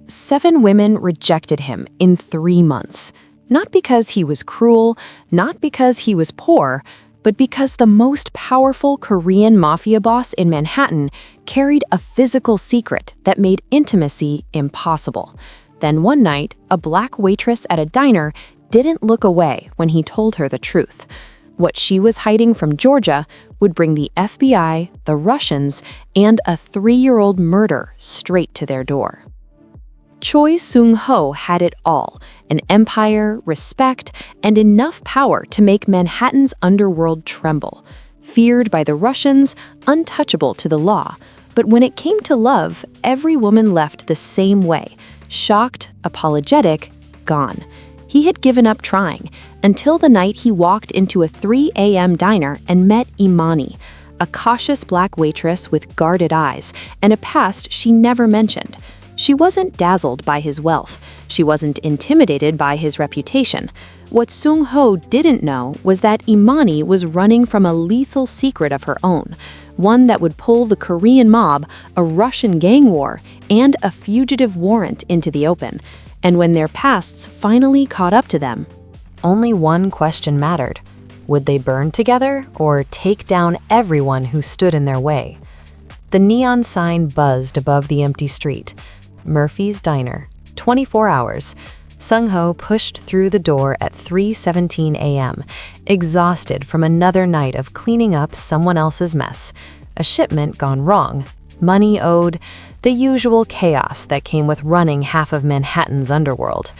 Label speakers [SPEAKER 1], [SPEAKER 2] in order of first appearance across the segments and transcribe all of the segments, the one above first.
[SPEAKER 1] 7 women rejected him in 3 months. Not because he was cruel, not because he was poor, but because the most powerful Korean mafia boss in Manhattan carried a physical secret that made intimacy impossible. Then one night, a black waitress at a diner didn't look away when he told her the truth. What she was hiding from Georgia would bring the FBI, the Russians, and a 3-year-old murder straight to their door. Choi Sun-ho had it all: an empire, respect, and enough power to make Manhattan's underworld tremble. Feared by the Russians, untouchable to the law. But when it came to love, every woman left the same way: shocked, apologetic, gone. He had given up trying, until the night he walked into a 3 a.m. diner and met Immani, a cautious black waitress with guarded eyes and a past she never mentioned. She wasn't dazzled by his wealth. She wasn't intimidated by his reputation. What Sun-ho didn't know was that Immani was running from a lethal secret of her own, one that would pull the Korean mob, a Russian gang war, and a fugitive warrant into the open. And when their pasts finally caught up to them, only one question mattered: would they burn together or take down everyone who stood in their way? The neon sign buzzed above the empty street. Murphy's Diner, 24 hours. Sun-ho pushed through the door at 3:17 a.m., exhausted from another night of cleaning up someone else's mess. A shipment gone wrong, money owed, the usual chaos that came with running half of Manhattan's underworld.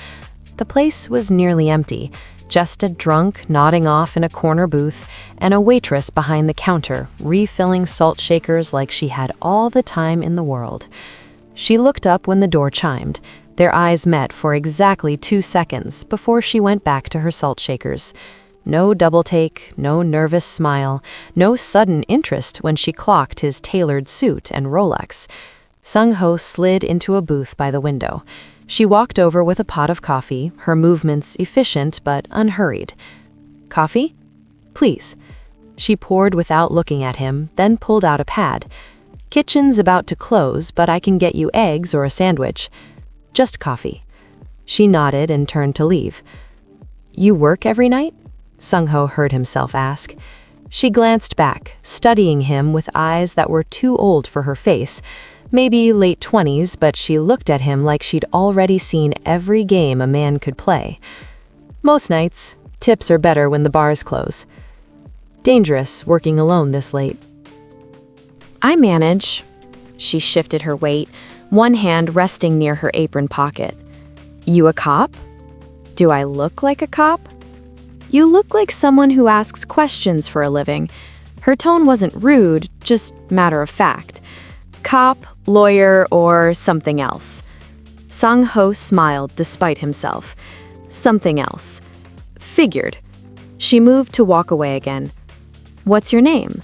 [SPEAKER 1] The place was nearly empty, just a drunk nodding off in a corner booth and a waitress behind the counter refilling salt shakers like she had all the time in the world. She looked up when the door chimed. Their eyes met for exactly 2 seconds before she went back to her salt shakers. No double take, no nervous smile, no sudden interest when she clocked his tailored suit and Rolex. Sun-ho slid into a booth by the window. She walked over with a pot of coffee, her movements efficient but unhurried. "Coffee? Please." She poured without looking at him, then pulled out a pad. "Kitchen's about to close, but I can get you eggs or a sandwich." "Just coffee." She nodded and turned to leave. "You work every night?" Sun-ho heard himself ask. She glanced back, studying him with eyes that were too old for her face. Maybe late 20s, but she looked at him like she'd already seen every game a man could play. "Most nights. Tips are better when the bars close." "Dangerous, working alone this late." "I manage." She shifted her weight, one hand resting near her apron pocket. "You a cop?" "Do I look like a cop?" "You look like someone who asks questions for a living." Her tone wasn't rude, just matter of fact. "Cop, lawyer, or something else?" Sun-ho smiled despite himself. "Something else." "Figured." She moved to walk away again. "What's your name?"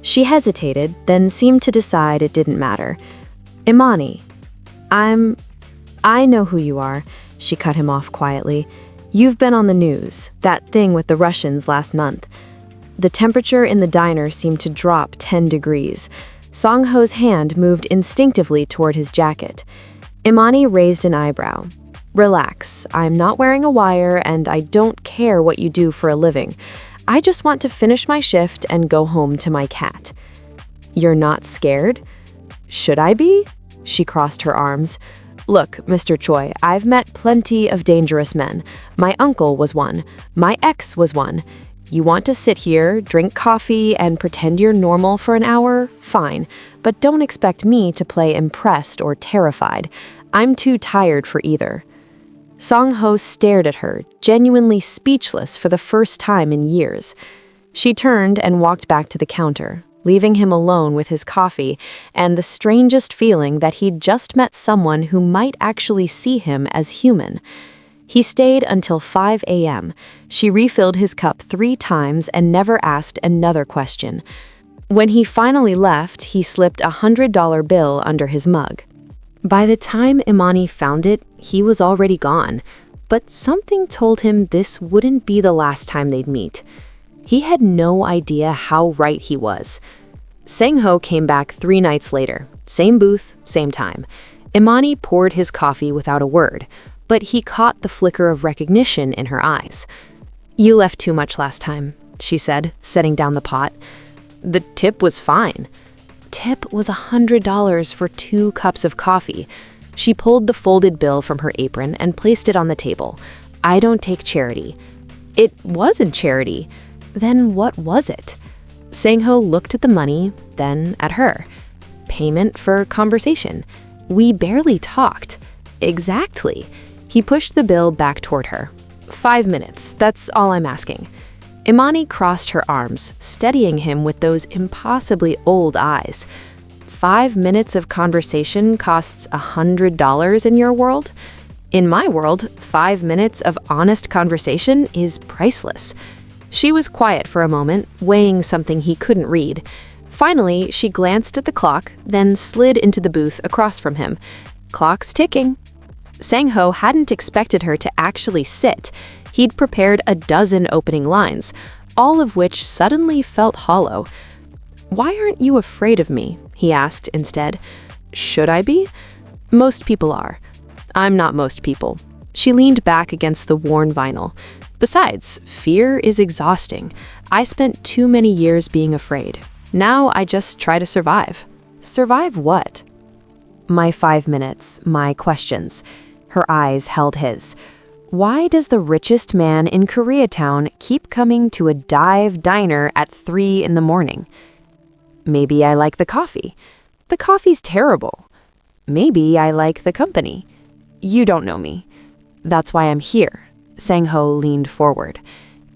[SPEAKER 1] She hesitated, then seemed to decide it didn't matter. "Immani." I know who you are," she cut him off quietly. "You've been on the news, that thing with the Russians last month." The temperature in the diner seemed to drop 10 degrees. Sun-ho's hand moved instinctively toward his jacket. Immani raised an eyebrow. "Relax, I'm not wearing a wire and I don't care what you do for a living. I just want to finish my shift and go home to my cat." "You're not scared?" "Should I be?" She crossed her arms. "Look, Mr. Choi, I've met plenty of dangerous men. My uncle was one. My ex was one. You want to sit here, drink coffee, and pretend you're normal for an hour? Fine. But don't expect me to play impressed or terrified. I'm too tired for either." Sun-ho stared at her, genuinely speechless for the first time in years. She turned and walked back to the counter, leaving him alone with his coffee and the strangest feeling that he'd just met someone who might actually see him as human. He stayed until 5 a.m. She refilled his cup 3 times and never asked another question. When he finally left, he slipped a $100 bill under his mug. By the time Immani found it, he was already gone, but something told him this wouldn't be the last time they'd meet. He had no idea how right he was. Sun-ho came back 3 nights later, same booth, same time. Immani poured his coffee without a word, but he caught the flicker of recognition in her eyes. "You left too much last time," she said, setting down the pot. "The tip was fine." Tip was $100 for 2 cups of coffee. She pulled the folded bill from her apron and placed it on the table. "I don't take charity." It wasn't charity. Then what was it? Sang-ho looked at the money, then at her. Payment for conversation. We barely talked. Exactly. He pushed the bill back toward her. 5 minutes, that's all I'm asking. Immani crossed her arms, steadying him with those impossibly old eyes. 5 minutes of conversation costs $100 in your world? In my world, 5 minutes of honest conversation is priceless. She was quiet for a moment, weighing something he couldn't read. Finally, she glanced at the clock, then slid into the booth across from him. Clock's ticking. Sang-ho hadn't expected her to actually sit. He'd prepared a dozen opening lines, all of which suddenly felt hollow. "Why aren't you afraid of me?" he asked instead. "Should I be?" "Most people are." "I'm not most people." She leaned back against the worn vinyl. "Besides, fear is exhausting. I spent too many years being afraid. Now I just try to survive." "Survive what?" "My 5 minutes, my questions." Her eyes held his. "Why does the richest man in Koreatown keep coming to a dive diner at 3 in the morning?" "Maybe I like the coffee." "The coffee's terrible." "Maybe I like the company." "You don't know me." "That's why I'm here." Sang-ho leaned forward.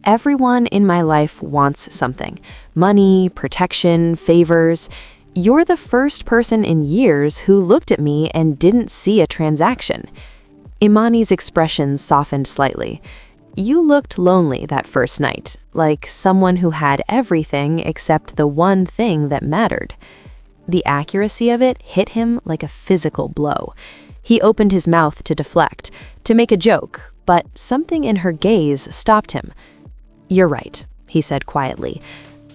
[SPEAKER 1] "Everyone in my life wants something. Money, protection, favors. You're the first person in years who looked at me and didn't see a transaction." Immani's expression softened slightly. "You looked lonely that first night, like someone who had everything except the one thing that mattered." The accuracy of it hit him like a physical blow. He opened his mouth to deflect, to make a joke, but something in her gaze stopped him. "You're right," he said quietly.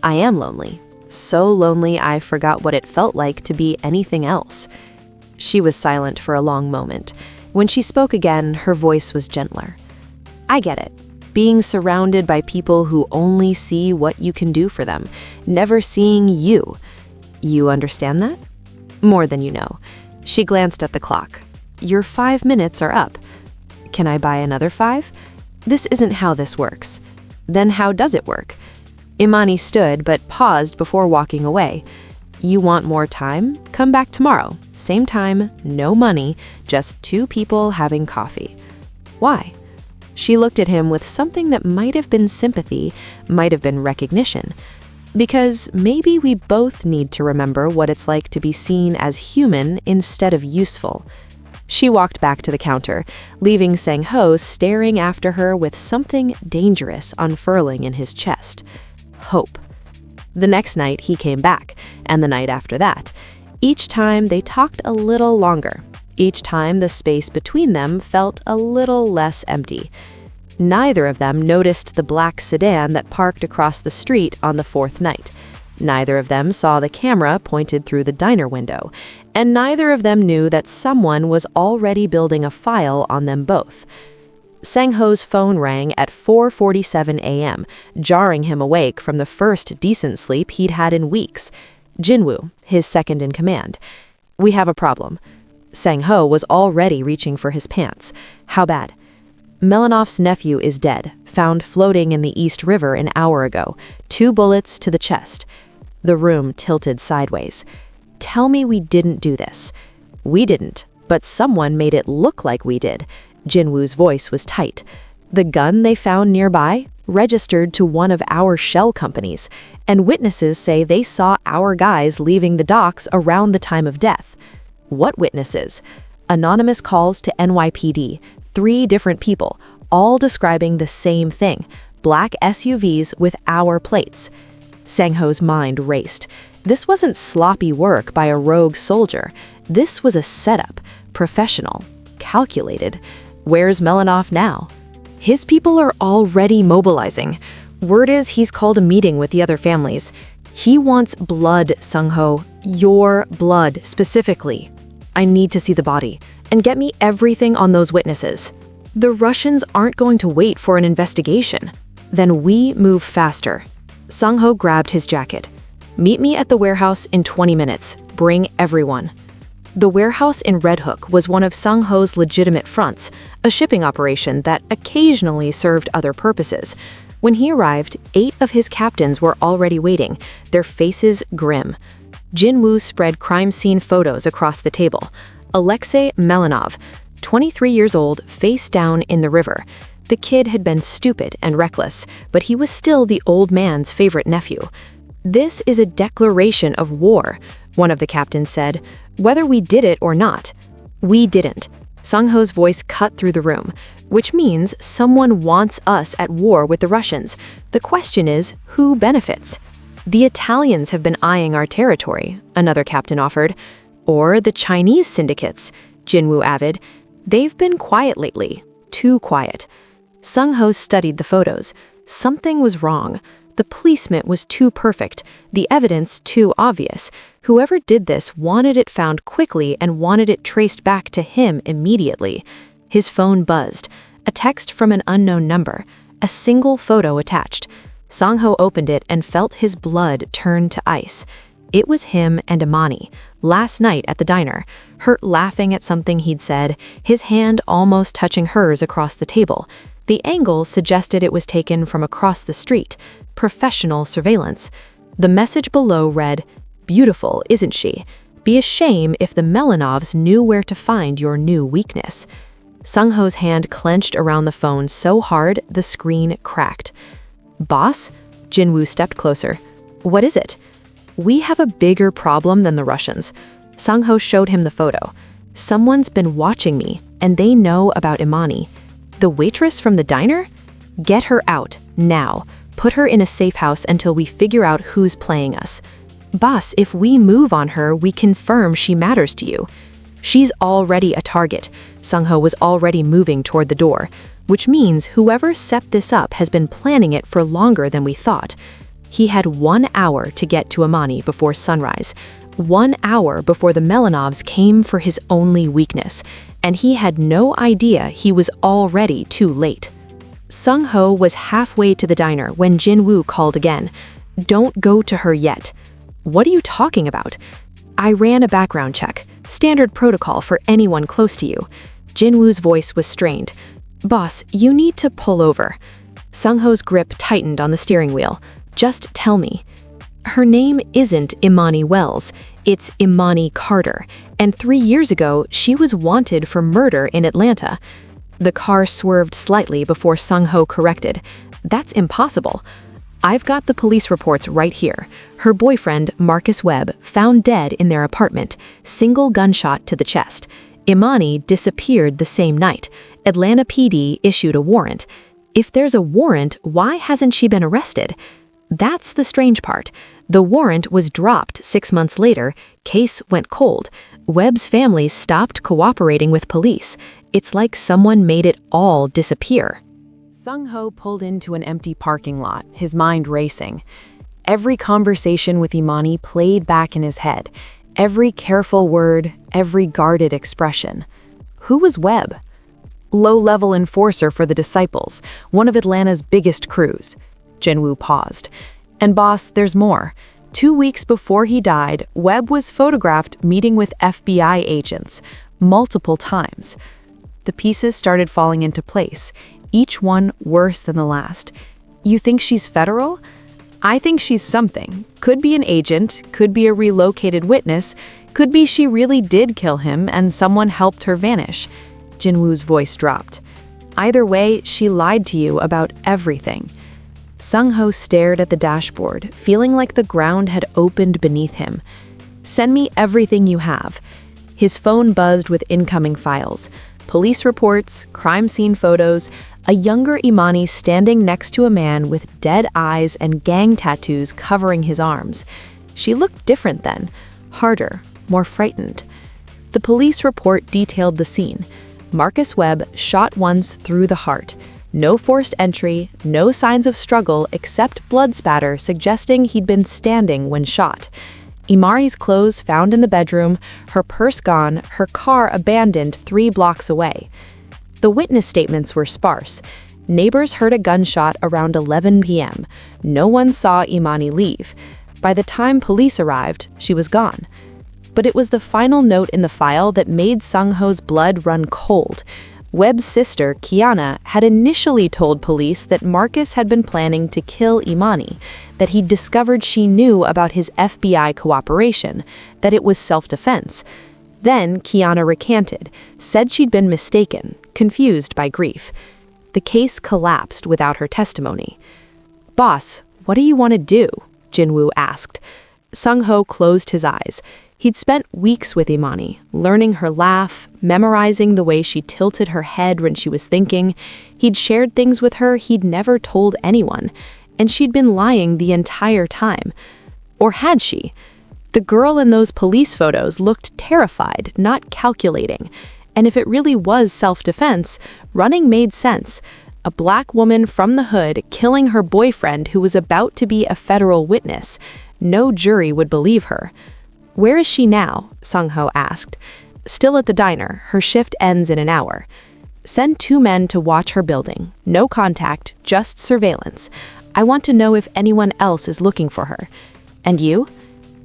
[SPEAKER 1] "I am lonely. So lonely I forgot what it felt like to be anything else." She was silent for a long moment. When she spoke again, her voice was gentler. "I get it. Being surrounded by people who only see what you can do for them, never seeing you. You understand that?" "More than you know." She glanced at the clock. "Your 5 minutes are up." "Can I buy another 5? "This isn't how this works." "Then how does it work?" Immani stood but paused before walking away. "You want more time? Come back tomorrow. Same time, no money, just 2 people having coffee." "Why?" She looked at him with something that might have been sympathy, might have been recognition. "Because maybe we both need to remember what it's like to be seen as human instead of useful." She walked back to the counter, leaving Sang-ho staring after her with something dangerous unfurling in his chest. Hope. The next night he came back, and the night after that. Each time they talked a little longer. Each time the space between them felt a little less empty. Neither of them noticed the black sedan that parked across the street on the 4th night. Neither of them saw the camera pointed through the diner window, and neither of them knew that someone was already building a file on them both. Sang-ho's phone rang at 4:47 a.m., jarring him awake from the first decent sleep he'd had in weeks. Jinwoo, his second in command. "We have a problem." Sang-ho was already reaching for his pants. "How bad?" "Melanoff's nephew is dead, found floating in the East River an hour ago. 2 bullets to the chest." The room tilted sideways. "Tell me we didn't do this." "We didn't, but someone made it look like we did." Jinwoo's voice was tight. "The gun they found nearby registered to one of our shell companies, and witnesses say they saw our guys leaving the docks around the time of death." "What witnesses?" "Anonymous calls to NYPD, 3 different people, all describing the same thing, black SUVs with our plates." Sang-ho's mind raced. This wasn't sloppy work by a rogue soldier. This was a setup, professional, calculated. Where's Melanoff now? "His people are already mobilizing. Word is he's called a meeting with the other families. He wants blood, Sang-ho. Your blood, specifically." I need to see the body. And get me everything on those witnesses. The Russians aren't going to wait for an investigation. Then we move faster. Sun-ho grabbed his jacket. Meet me at the warehouse in 20 minutes. Bring everyone. The warehouse in Red Hook was one of Sun-ho's legitimate fronts, a shipping operation that occasionally served other purposes. When he arrived, 8 of his captains were already waiting, their faces grim. Jin-woo spread crime scene photos across the table. Alexei Melanov, 23 years old, face down in the river. The kid had been stupid and reckless, but he was still the old man's favorite nephew. This is a declaration of war, one of the captains said, whether we did it or not. We didn't. Sun-ho's voice cut through the room, which means someone wants us at war with the Russians. The question is, who benefits? The Italians have been eyeing our territory, another captain offered. Or the Chinese syndicates, Jin-woo added. They've been quiet lately, too quiet. Sun-ho studied the photos. Something was wrong. The placement was too perfect, the evidence too obvious. Whoever did this wanted it found quickly and wanted it traced back to him immediately. His phone buzzed. A text from an unknown number. A single photo attached. Sun-ho opened it and felt his blood turn to ice. It was him and Immani, last night at the diner, hurt laughing at something he'd said, his hand almost touching hers across the table. The angle suggested it was taken from across the street. Professional surveillance. The message below read, "Beautiful, isn't she? Be a shame if the Melanovs knew where to find your new weakness." Sun-ho's hand clenched around the phone so hard the screen cracked. "Boss?" Jin-woo stepped closer. "What is it?" "We have a bigger problem than the Russians." Sun-ho showed him the photo. "Someone's been watching me, and they know about Immani." "The waitress from the diner?" "Get her out, now. Put her in a safe house until we figure out who's playing us." "Boss, if we move on her, we confirm she matters to you." "She's already a target." Sun-ho was already moving toward the door, which means whoever set this up has been planning it for longer than we thought. He had 1 hour to get to Immani before sunrise, 1 hour before the Melanovs came for his only weakness, and he had no idea he was already too late. Sun-ho was halfway to the diner when Jin-woo called again. "Don't go to her yet." "What are you talking about?" "I ran a background check, standard protocol for anyone close to you." Jin-woo's voice was strained. "Boss, you need to pull over." Sun-ho's grip tightened on the steering wheel. "Just tell me." "Her name isn't Immani Wells, it's Immani Carter, and 3 years ago she was wanted for murder in Atlanta." The car swerved slightly before Sun-ho corrected. "That's impossible." "I've got the police reports right here. Her boyfriend, Marcus Webb, found dead in their apartment, single gunshot to the chest. Immani disappeared the same night. Atlanta PD issued a warrant. If there's a warrant, why hasn't she been arrested? That's the strange part. The warrant was dropped 6 months later, case went cold. Webb's family stopped cooperating with police. It's like someone made it all disappear." Sun-ho pulled into an empty parking lot, his mind racing. Every conversation with Immani played back in his head. Every careful word, every guarded expression. Who was Webb? Low-level enforcer for the Disciples, one of Atlanta's biggest crews. Jin-woo paused. "And boss, there's more. 2 weeks before he died, Webb was photographed meeting with FBI agents, multiple times." The pieces started falling into place, each one worse than the last. "You think she's federal?" "I think she's something. Could be an agent, could be a relocated witness, could be she really did kill him and someone helped her vanish." Jin-woo's voice dropped. "Either way, she lied to you about everything." Sun-ho stared at the dashboard, feeling like the ground had opened beneath him. "Send me everything you have." His phone buzzed with incoming files. Police reports, crime scene photos, a younger Immani standing next to a man with dead eyes and gang tattoos covering his arms. She looked different then, harder, more frightened. The police report detailed the scene. Marcus Webb shot once through the heart. No forced entry, no signs of struggle except blood spatter suggesting he'd been standing when shot. Imari's clothes found in the bedroom, her purse gone, her car abandoned 3 blocks away. The witness statements were sparse. Neighbors heard a gunshot around 11 p.m. No one saw Immani leave. By the time police arrived, she was gone. But it was the final note in the file that made Sun-ho's blood run cold. Webb's sister, Kiana, had initially told police that Marcus had been planning to kill Immani, that he'd discovered she knew about his FBI cooperation, that it was self-defense. Then Kiana recanted, said she'd been mistaken, confused by grief. The case collapsed without her testimony. "Boss, what do you want to do?" Jinwoo asked. Sun-ho closed his eyes. He'd spent weeks with Immani, learning her laugh, memorizing the way she tilted her head when she was thinking. He'd shared things with her he'd never told anyone, and she'd been lying the entire time. Or had she? The girl in those police photos looked terrified, not calculating. And if it really was self-defense, running made sense. A black woman from the hood killing her boyfriend who was about to be a federal witness. No jury would believe her. "Where is she now?" Sun-ho asked. "Still at the diner. Her shift ends in an hour." "Send 2 men to watch her building. No contact, just surveillance. I want to know if anyone else is looking for her." "And you?"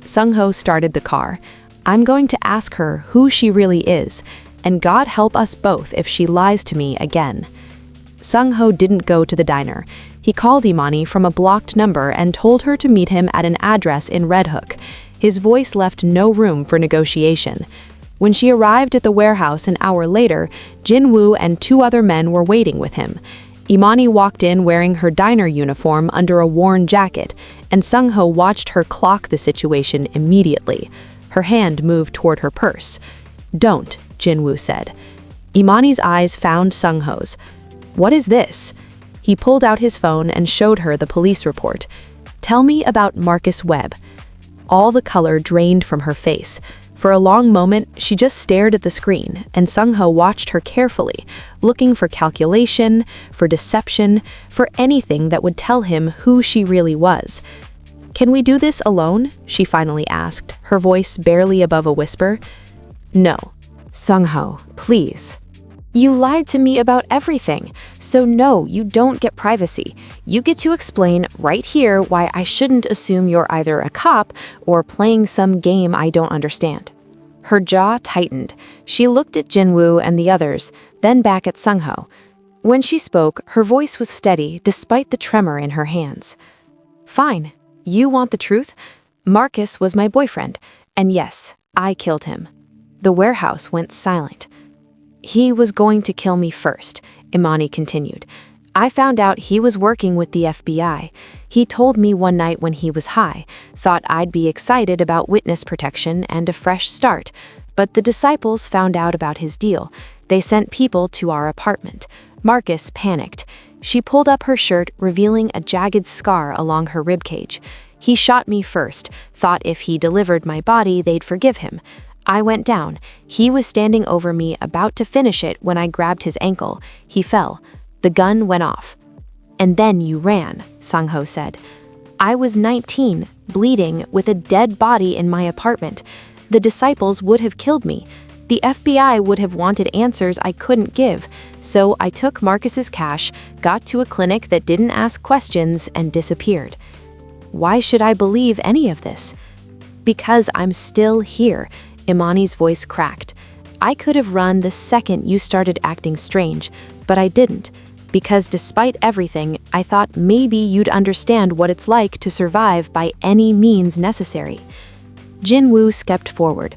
[SPEAKER 1] Sun-ho started the car. "I'm going to ask her who she really is, and God help us both if she lies to me again." Sun-ho didn't go to the diner. He called Immani from a blocked number and told her to meet him at an address in Red Hook. His voice left no room for negotiation. When she arrived at the warehouse an hour later, Jinwoo and 2 other men were waiting with him. Immani walked in wearing her diner uniform under a worn jacket, and Sun-ho watched her clock the situation immediately. Her hand moved toward her purse. "Don't," Jinwoo said. Immani's eyes found Sun-ho's. "What is this?" He pulled out his phone and showed her the police report. "Tell me about Marcus Webb." All the color drained from her face. For a long moment, she just stared at the screen, and Sun-ho watched her carefully, looking for calculation, for deception, for anything that would tell him who she really was. "Can we do this alone?" she finally asked, her voice barely above a whisper. "No." "Sun-ho, please." "You lied to me about everything, so no, you don't get privacy. You get to explain right here why I shouldn't assume you're either a cop or playing some game I don't understand." Her jaw tightened. She looked at Jinwoo and the others, then back at Sun-ho. When she spoke, her voice was steady despite the tremor in her hands. "Fine. You want the truth? Marcus was my boyfriend, and yes, I killed him." The warehouse went silent. "He was going to kill me first," Immani continued. "I found out he was working with the FBI. He told me one night when he was high, thought I'd be excited about witness protection and a fresh start. But the disciples found out about his deal. They sent people to our apartment. Marcus panicked. She pulled up her shirt, revealing a jagged scar along her ribcage. He shot me first, thought if he delivered my body, they'd forgive him. I went down. He was standing over me, about to finish it when I grabbed his ankle. He fell. The gun went off." "And then you ran," Sun-ho said. "I was 19, bleeding, with a dead body in my apartment. The disciples would have killed me. The FBI would have wanted answers I couldn't give. So I took Marcus's cash, got to a clinic that didn't ask questions, and disappeared." "Why should I believe any of this?" "Because I'm still here." Immani's voice cracked. "I could have run the second you started acting strange, but I didn't. Because despite everything, I thought maybe you'd understand what it's like to survive by any means necessary." Jinwoo stepped forward.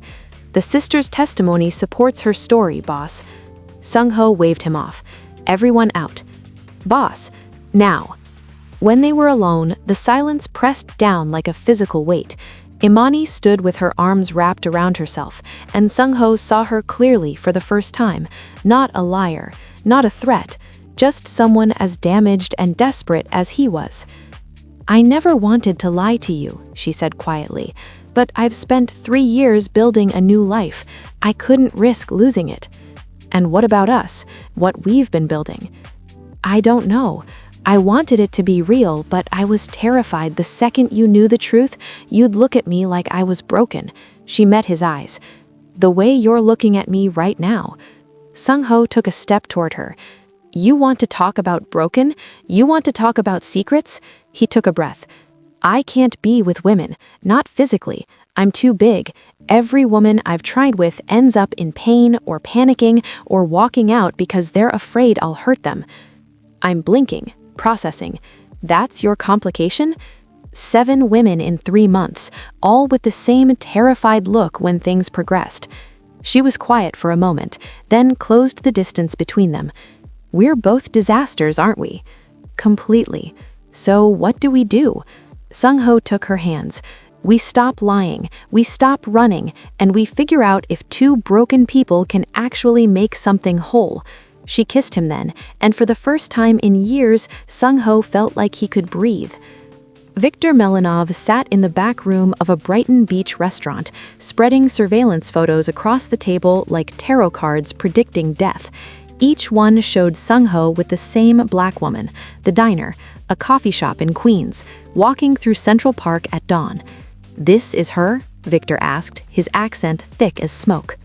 [SPEAKER 1] "The sister's testimony supports her story, boss." Sun-ho waved him off. "Everyone out." "Boss, now." When they were alone, the silence pressed down like a physical weight. Immani stood with her arms wrapped around herself, and Sun-ho saw her clearly for the first time. Not a liar, not a threat, just someone as damaged and desperate as he was. "I never wanted to lie to you," she said quietly, "but I've spent 3 years building a new life. I couldn't risk losing it." "And what about us? What we've been building?" "I don't know. I wanted it to be real, but I was terrified the second you knew the truth, you'd look at me like I was broken. She met his eyes. The way you're looking at me right now. Sun-ho took a step toward her. You want to talk about broken? You want to talk about secrets? He took a breath. I can't be with women, not physically. I'm too big. Every woman I've tried with ends up in pain or panicking or walking out because they're afraid I'll hurt them. I'm blinking, processing. That's your complication? 7 women in 3 months, all with the same terrified look when things progressed. She was quiet for a moment, then closed the distance between them. We're both disasters, aren't we? Completely. So what do we do? Sun-ho took her hands. We stop lying, we stop running, and we figure out if 2 broken people can actually make something whole. She kissed him then, and for the first time in years, Sun-ho felt like he could breathe. Viktor Melanov sat in the back room of a Brighton Beach restaurant, spreading surveillance photos across the table like tarot cards predicting death. Each one showed Sun-ho with the same black woman, the diner, a coffee shop in Queens, walking through Central Park at dawn. This is her? Victor asked, his accent thick as smoke.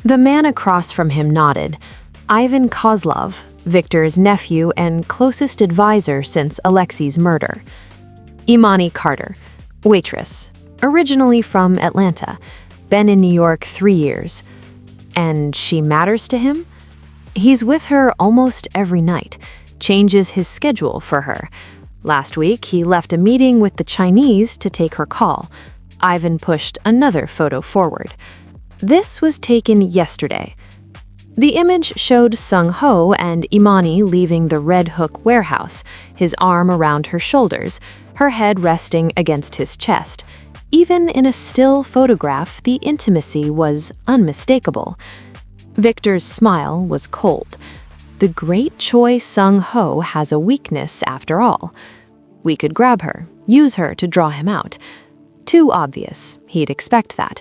[SPEAKER 1] The man across from him nodded. Ivan Kozlov, Victor's nephew and closest advisor since Alexei's murder. Immani Carter, waitress, originally from Atlanta, been in New York 3 years. And she matters to him? He's with her almost every night, changes his schedule for her. Last week, he left a meeting with the Chinese to take her call. Ivan pushed another photo forward. This was taken yesterday. The image showed Sun-ho and Immani leaving the Red Hook warehouse, his arm around her shoulders, her head resting against his chest. Even in a still photograph, the intimacy was unmistakable. Victor's smile was cold. The great Choi Sun-ho has a weakness after all. We could grab her, use her to draw him out. Too obvious, he'd expect that.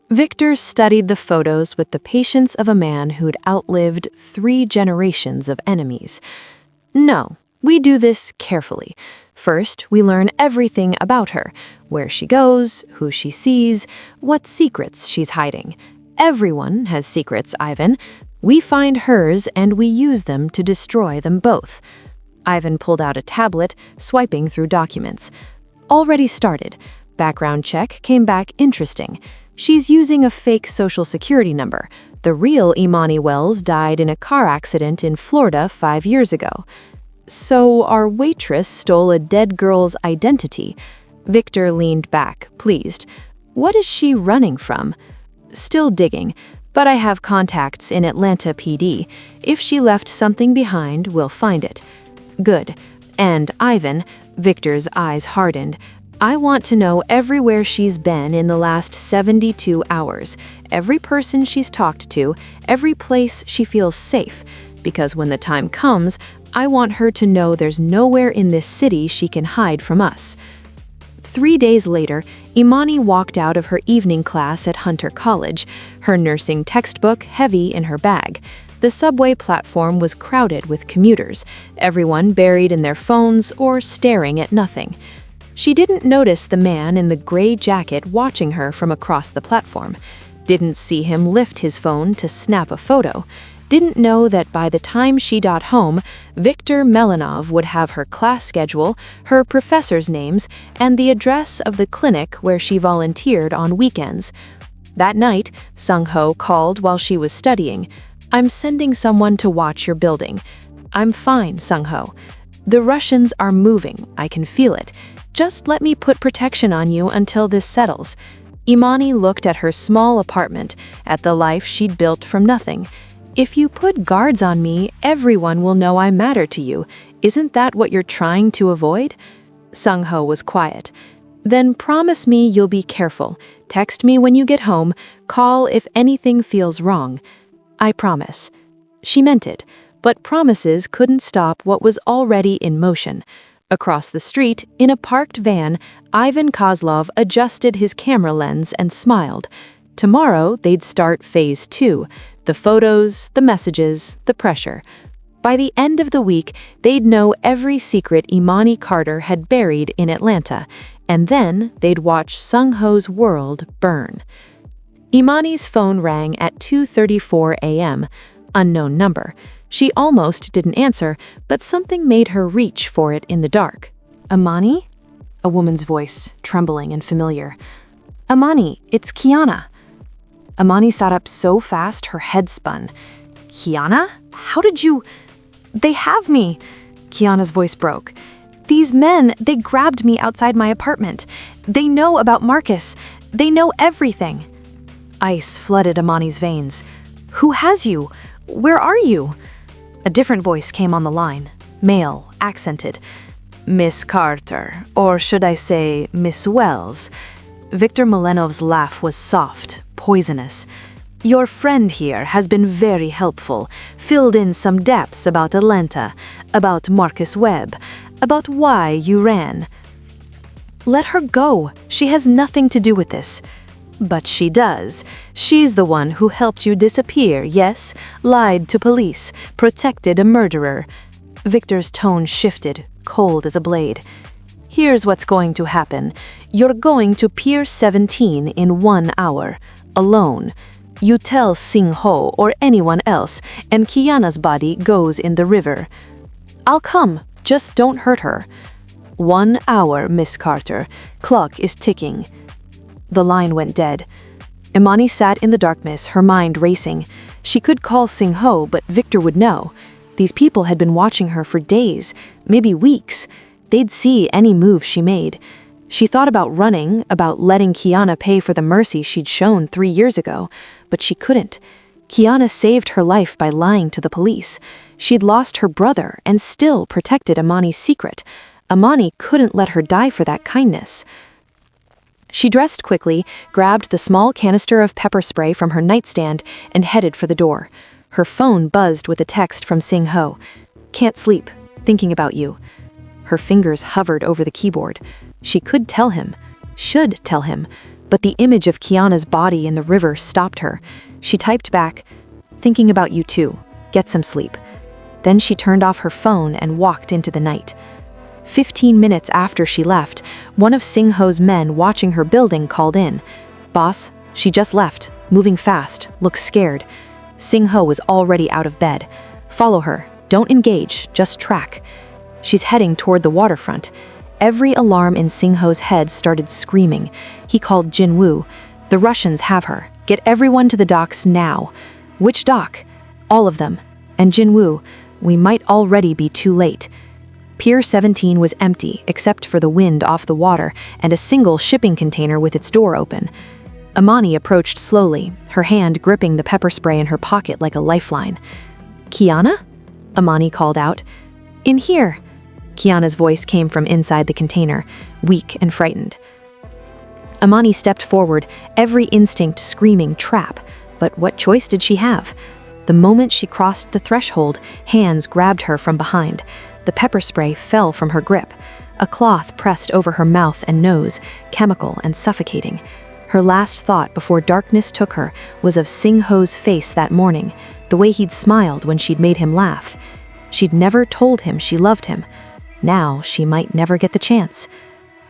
[SPEAKER 1] Victor studied the photos with the patience of a man who'd outlived 3 generations of enemies. No, we do this carefully. First, we learn everything about her, where she goes, who she sees, what secrets she's hiding. Everyone has secrets, Ivan. We find hers and we use them to destroy them both. Ivan pulled out a tablet, swiping through documents. Already started. Background check came back interesting. She's using a fake social security number. The real Immani Wells died in a car accident in Florida 5 years ago. So our waitress stole a dead girl's identity. Victor leaned back, pleased. What is she running from? Still digging, but I have contacts in Atlanta PD. If she left something behind, we'll find it. Good. And Ivan, Victor's eyes hardened. I want to know everywhere she's been in the last 72 hours, every person she's talked to, every place she feels safe, because when the time comes, I want her to know there's nowhere in this city she can hide from us. 3 days later, Immani walked out of her evening class at Hunter College, her nursing textbook heavy in her bag. The subway platform was crowded with commuters, everyone buried in their phones or staring at nothing. She didn't notice the man in the gray jacket watching her from across the platform, didn't see him lift his phone to snap a photo, didn't know that by the time she got home, Viktor Melanov would have her class schedule, her professors' names, and the address of the clinic where she volunteered on weekends. That night, Sun-ho called while she was studying. I'm sending someone to watch your building. I'm fine, Sun-ho. The Russians are moving, I can feel it. Just let me put protection on you until this settles. Immani looked at her small apartment, at the life she'd built from nothing. If you put guards on me, everyone will know I matter to you. Isn't that what you're trying to avoid? Sun-ho was quiet. Then promise me you'll be careful. Text me when you get home. Call if anything feels wrong. I promise. She meant it, but promises couldn't stop what was already in motion. Across the street, in a parked van, Ivan Kozlov adjusted his camera lens and smiled. Tomorrow, they'd start phase 2, The photos, the messages, the pressure. By the end of the week, they'd know every secret Immani Carter had buried in Atlanta, and then they'd watch Sun-ho's world burn. Immani's phone rang at 2:34 a.m., unknown number. She almost didn't answer, but something made her reach for it in the dark. "Immani?" A woman's voice, trembling and familiar. "Immani, it's Kiana." Immani sat up so fast her head spun. "Kiana? How did you—" "They have me!" Kiana's voice broke. "These men, they grabbed me outside my apartment. They know about Marcus. They know everything." Ice flooded Immani's veins. "Who has you? Where are you?" A different voice came on the line, male, accented. "Miss Carter, or should I say Miss Wells?" Victor Malenov's laugh was soft, poisonous. "Your friend here has been very helpful, filled in some depths about Atlanta, about Marcus Webb, about why you ran." "Let her go. She has nothing to do with this." "But she does. She's the one who helped you disappear, yes? Lied to police, protected a murderer." Victor's tone shifted, cold as a blade. "Here's what's going to happen. You're going to Pier 17 in 1 hour, alone. You tell Sun-ho or anyone else, and Kiana's body goes in the river." "I'll come. Just don't hurt her." 1 hour, Miss Carter. Clock is ticking." The line went dead. Immani sat in the darkness, her mind racing. She could call Sun-ho, but Victor would know. These people had been watching her for days, maybe weeks. They'd see any move she made. She thought about running, about letting Kiana pay for the mercy she'd shown 3 years ago, but she couldn't. Kiana saved her life by lying to the police. She'd lost her brother and still protected Immani's secret. Immani couldn't let her die for that kindness. She dressed quickly, grabbed the small canister of pepper spray from her nightstand, and headed for the door. Her phone buzzed with a text from Sun-ho. "Can't sleep. Thinking about you." Her fingers hovered over the keyboard. She could tell him, should tell him, but the image of Kiana's body in the river stopped her. She typed back, "Thinking about you too. Get some sleep." Then she turned off her phone and walked into the night. 15 minutes after she left, one of Sun-ho's men watching her building called in. "Boss, she just left, moving fast, looks scared." Sun-ho was already out of bed. "Follow her. Don't engage, just track." She's heading toward the waterfront. Every alarm in Sun-ho's head started screaming. He called Jin-woo. "The Russians have her. Get everyone to the docks now." "Which dock?" "All of them." And Jin-woo, "We might already be too late." Pier 17 was empty except for the wind off the water and a single shipping container with its door open. Immani approached slowly, her hand gripping the pepper spray in her pocket like a lifeline. "Kiana?" Immani called out. "In here." Kiana's voice came from inside the container, weak and frightened. Immani stepped forward, every instinct screaming trap, but what choice did she have? The moment she crossed the threshold, hands grabbed her from behind. The pepper spray fell from her grip. A cloth pressed over her mouth and nose, chemical and suffocating. Her last thought before darkness took her was of Sun-ho's face that morning, the way he'd smiled when she'd made him laugh. She'd never told him she loved him. Now she might never get the chance.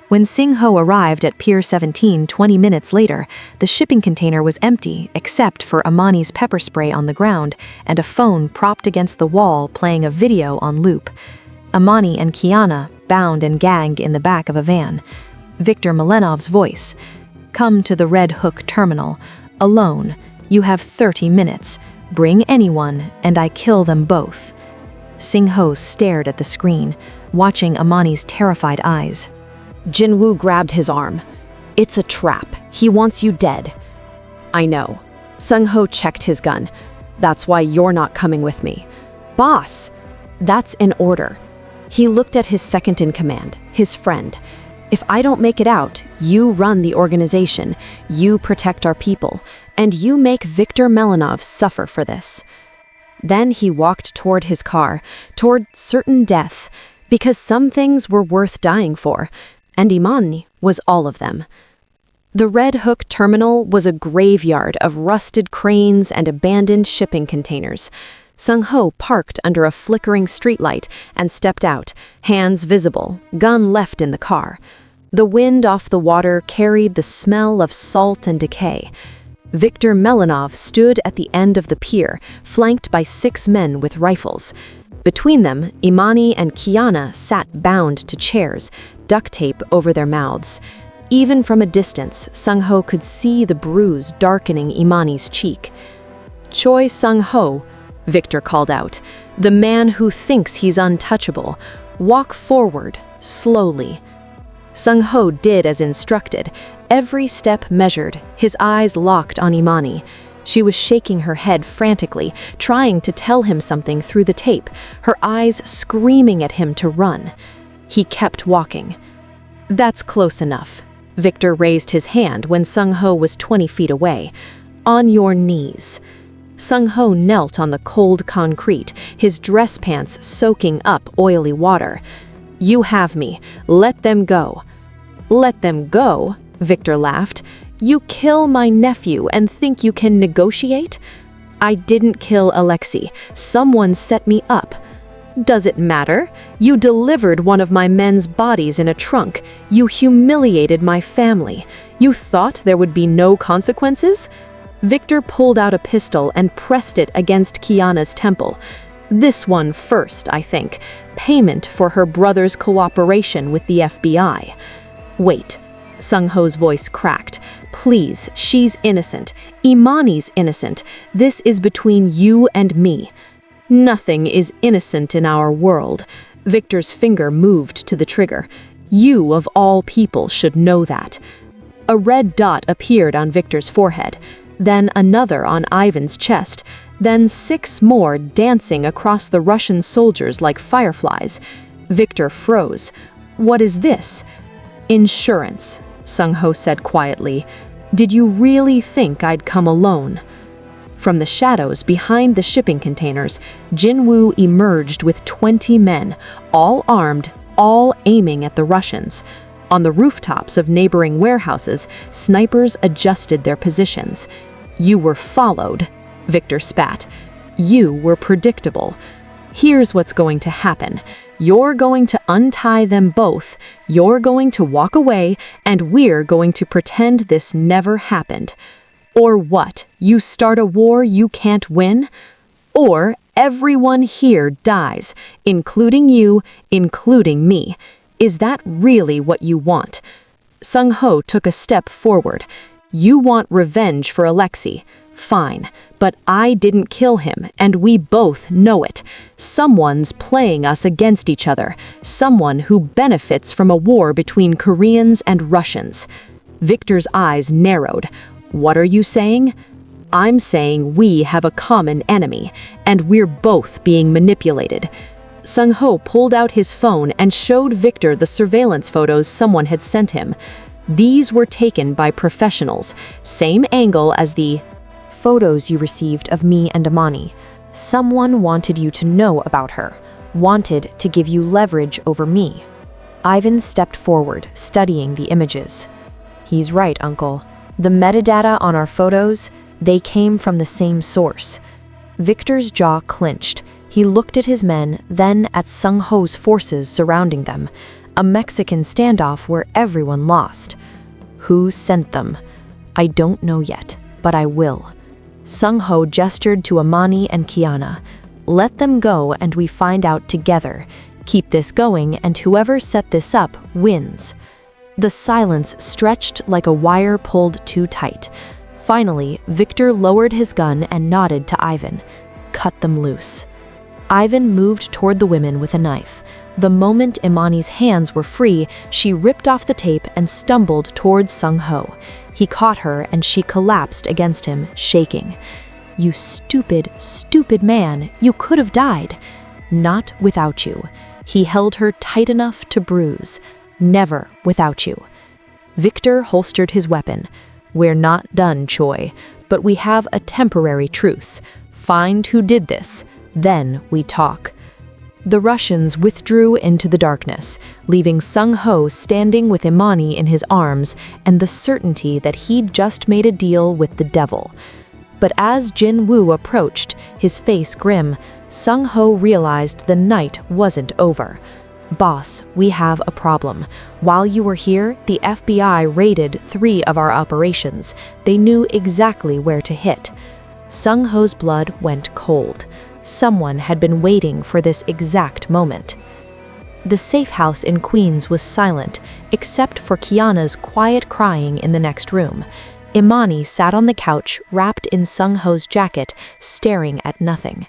[SPEAKER 1] When Sun-ho arrived at Pier 17 20 minutes later, the shipping container was empty except for Immani's pepper spray on the ground and a phone propped against the wall playing a video on loop. Immani and Kiana bound and gagged in the back of a van. Victor Malenov's voice. "Come to the Red Hook terminal. Alone. You have 30 minutes. Bring anyone, and I kill them both." Sun-ho stared at the screen, watching Immani's terrified eyes. Jin-woo grabbed his arm. "It's a trap. He wants you dead." "I know." Sun-ho checked his gun. "That's why you're not coming with me." "Boss!" "That's an order." He looked at his second in command, his friend. "If I don't make it out, you run the organization, you protect our people, and you make Victor Melanov suffer for this." Then he walked toward his car, toward certain death, because some things were worth dying for, and Immani was all of them. The Red Hook terminal was a graveyard of rusted cranes and abandoned shipping containers. Sun-ho parked under a flickering streetlight and stepped out, hands visible, gun left in the car. The wind off the water carried the smell of salt and decay. Viktor Melanov stood at the end of the pier, flanked by 6 men with rifles. Between them, Immani and Kiana sat bound to chairs, duct tape over their mouths. Even from a distance, Sun-ho could see the bruise darkening Immani's cheek. "Choi Sun-ho," Viktor called out, "the man who thinks he's untouchable. Walk forward, slowly." Sun-ho did as instructed, every step measured, his eyes locked on Immani. She was shaking her head frantically, trying to tell him something through the tape, her eyes screaming at him to run. He kept walking. "That's close enough." Viktor raised his hand when Sun-ho was 20 feet away. "On your knees." Sun-ho knelt on the cold concrete, his dress pants soaking up oily water. "You have me. Let them go." "Let them go?" Viktor laughed. "You kill my nephew and think you can negotiate?" "I didn't kill Alexei. Someone set me up." "Does it matter? You delivered one of my men's bodies in a trunk. You humiliated my family. You thought there would be no consequences?" Viktor pulled out a pistol and pressed it against Kiana's temple. "This one first, I think. Payment for her brother's cooperation with the FBI." "Wait." Sun-ho's voice cracked. "Please, she's innocent. Immani's innocent. This is between you and me." "Nothing is innocent in our world." Viktor's finger moved to the trigger. "You, of all people, should know that." A red dot appeared on Viktor's forehead, then another on Ivan's chest, then 6 more dancing across the Russian soldiers like fireflies. Viktor froze. "What is this?" "Insurance," Sun-ho said quietly. "Did you really think I'd come alone?" From the shadows behind the shipping containers, Jinwoo emerged with 20 men, all armed, all aiming at the Russians. On the rooftops of neighboring warehouses, snipers adjusted their positions. "You were followed," Viktor spat. "You were predictable. Here's what's going to happen. You're going to untie them both, you're going to walk away, and we're going to pretend this never happened. Or what? You start a war you can't win? Or everyone here dies, including you, including me. Is that really what you want?" Sun-ho took a step forward. "You want revenge for Alexei. Fine, but I didn't kill him, and we both know it. Someone's playing us against each other, someone who benefits from a war between Koreans and Russians." Viktor's eyes narrowed. "What are you saying?" "I'm saying we have a common enemy, and we're both being manipulated." Sun-ho pulled out his phone and showed Viktor the surveillance photos someone had sent him. These were taken by professionals, same angle as the photos you received of me and Immani. Someone wanted you to know about her, wanted to give you leverage over me. Ivan stepped forward, studying the images. "He's right, Uncle. The metadata on our photos, they came from the same source." Viktor's jaw clenched. He looked at his men, then at Sun-ho's forces surrounding them. A Mexican standoff where everyone lost. "Who sent them?" "I don't know yet, but I will." Sun-ho gestured to Immani and Kiana. "Let them go and we find out together. Keep this going and whoever set this up wins." The silence stretched like a wire pulled too tight. Finally, Viktor lowered his gun and nodded to Ivan. "Cut them loose." Ivan moved toward the women with a knife. The moment Immani's hands were free, she ripped off the tape and stumbled towards Sun-ho. He caught her and she collapsed against him, shaking. "You stupid, stupid man, you could have died." "Not without you." He held her tight enough to bruise. "Never without you." Viktor holstered his weapon. "We're not done, Choi, but we have a temporary truce. Find who did this, then we talk." The Russians withdrew into the darkness, leaving Sun-ho standing with Immani in his arms and the certainty that he'd just made a deal with the devil. But as Jin-woo approached, his face grim, Sun-ho realized the night wasn't over. "Boss, we have a problem. While you were here, the FBI raided 3 of our operations. They knew exactly where to hit." Sun-ho's blood went cold. Someone had been waiting for this exact moment. The safe house in Queens was silent, except for Kiana's quiet crying in the next room. Immani sat on the couch, wrapped in Sun-ho's jacket, staring at nothing.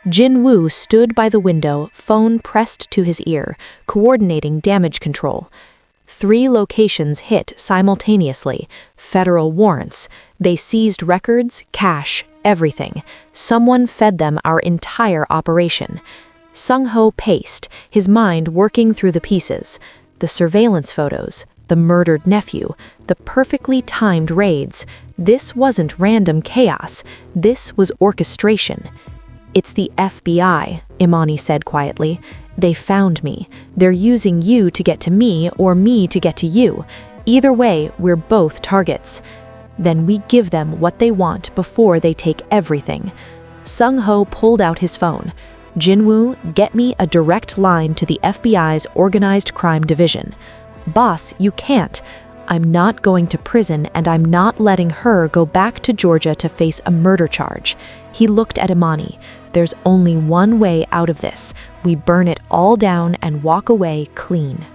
[SPEAKER 1] Jin-woo stood by the window, phone pressed to his ear, coordinating damage control. 3 locations hit simultaneously, federal warrants. They seized records, cash, everything. Someone fed them our entire operation. Sun-ho paced, his mind working through the pieces. The surveillance photos, the murdered nephew, the perfectly timed raids. This wasn't random chaos. This was orchestration. "It's the FBI," Immani said quietly. "They found me. They're using you to get to me or me to get to you. Either way, we're both targets. Then we give them what they want before they take everything." Sun-ho pulled out his phone. "Jin-woo, get me a direct line to the FBI's Organized Crime Division." "Boss, you can't. I'm not going to prison and I'm not letting her go back to Georgia to face a murder charge." He looked at Immani. "There's only one way out of this. We burn it all down and walk away clean."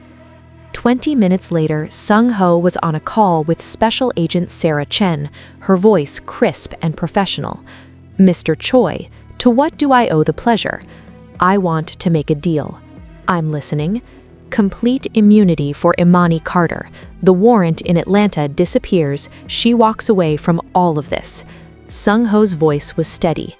[SPEAKER 1] 20 minutes later, Sun-ho was on a call with Special Agent Sarah Chen, her voice crisp and professional. "Mr. Choi, to what do I owe the pleasure?" "I want to make a deal." "I'm listening." "Complete immunity for Immani Carter. The warrant in Atlanta disappears. She walks away from all of this." Sun-ho's voice was steady.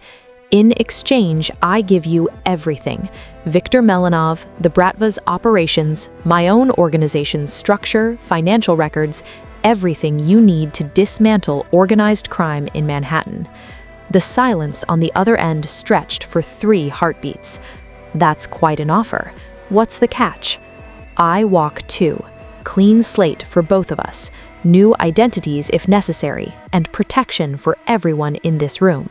[SPEAKER 1] "In exchange, I give you everything. Viktor Melanov, the Bratva's operations, my own organization's structure, financial records, everything you need to dismantle organized crime in Manhattan." The silence on the other end stretched for 3 heartbeats. "That's quite an offer. What's the catch?" "I walk too. Clean slate for both of us. New identities if necessary, and protection for everyone in this room."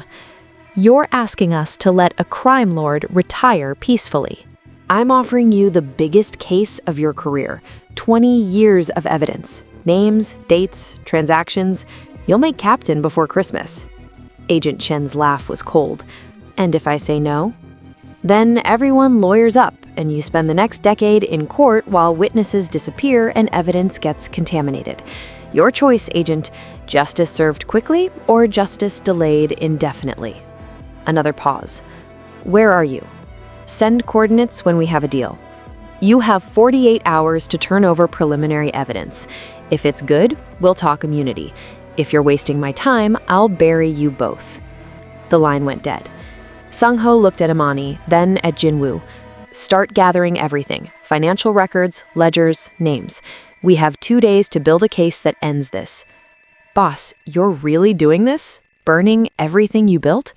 [SPEAKER 1] "You're asking us to let a crime lord retire peacefully." "I'm offering you the biggest case of your career. 20 years of evidence. Names, dates, transactions. You'll make captain before Christmas." Agent Chen's laugh was cold. "And if I say no?" "Then everyone lawyers up, and you spend the next decade in court while witnesses disappear and evidence gets contaminated. Your choice, Agent. Justice served quickly or justice delayed indefinitely." Another pause. "Where are you?" "Send coordinates when we have a deal." "You have 48 hours to turn over preliminary evidence. If it's good, we'll talk immunity. If you're wasting my time, I'll bury you both." The line went dead. Sun-ho looked at Immani, then at Jin-woo. "Start gathering everything. Financial records, ledgers, names. We have 2 days to build a case that ends this." "Boss, you're really doing this? Burning everything you built?"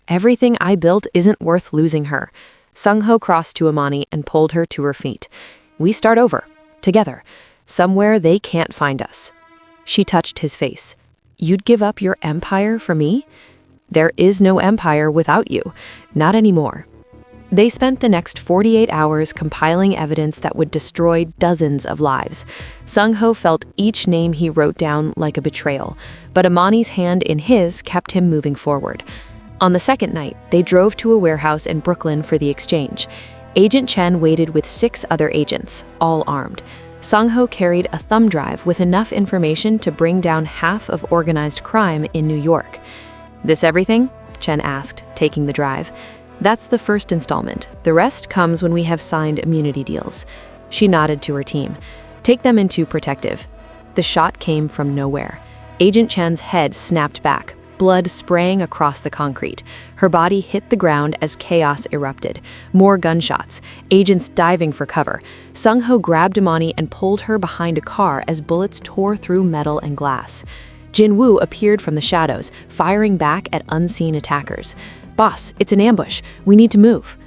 [SPEAKER 1] "Everything I built isn't worth losing her." Sun-ho crossed to Immani and pulled her to her feet. "We start over. Together. Somewhere they can't find us." She touched his face. "You'd give up your empire for me?" "There is no empire without you. Not anymore." They spent the next 48 hours compiling evidence that would destroy dozens of lives. Sun-ho felt each name he wrote down like a betrayal, but Immani's hand in his kept him moving forward. On the second night, they drove to a warehouse in Brooklyn for the exchange. Agent Chen waited with 6 other agents, all armed. Sun-ho carried a thumb drive with enough information to bring down half of organized crime in New York. "This everything?" Chen asked, taking the drive. "That's the first installment. The rest comes when we have signed immunity deals." She nodded to her team. "Take them into protective." The shot came from nowhere. Agent Chen's head snapped back, blood spraying across the concrete. Her body hit the ground as chaos erupted. More gunshots, agents diving for cover. Sun-ho grabbed Immani and pulled her behind a car as bullets tore through metal and glass. Jin-woo appeared from the shadows, firing back at unseen attackers. "Boss, it's an ambush. We need to move."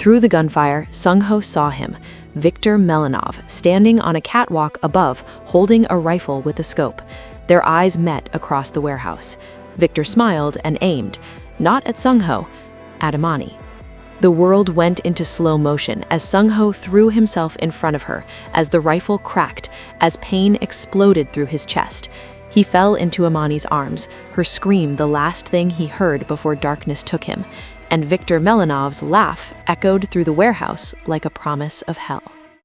[SPEAKER 1] Through the gunfire, Sun-ho saw him, Viktor Melanov, standing on a catwalk above, holding a rifle with a scope. Their eyes met across the warehouse. Viktor smiled and aimed, not at Sun-ho, at Immani. The world went into slow motion as Sun-ho threw himself in front of her, as the rifle cracked, as pain exploded through his chest. He fell into Immani's arms, her scream the last thing he heard before darkness took him, and Viktor Melanov's laugh echoed through the warehouse like a promise of hell.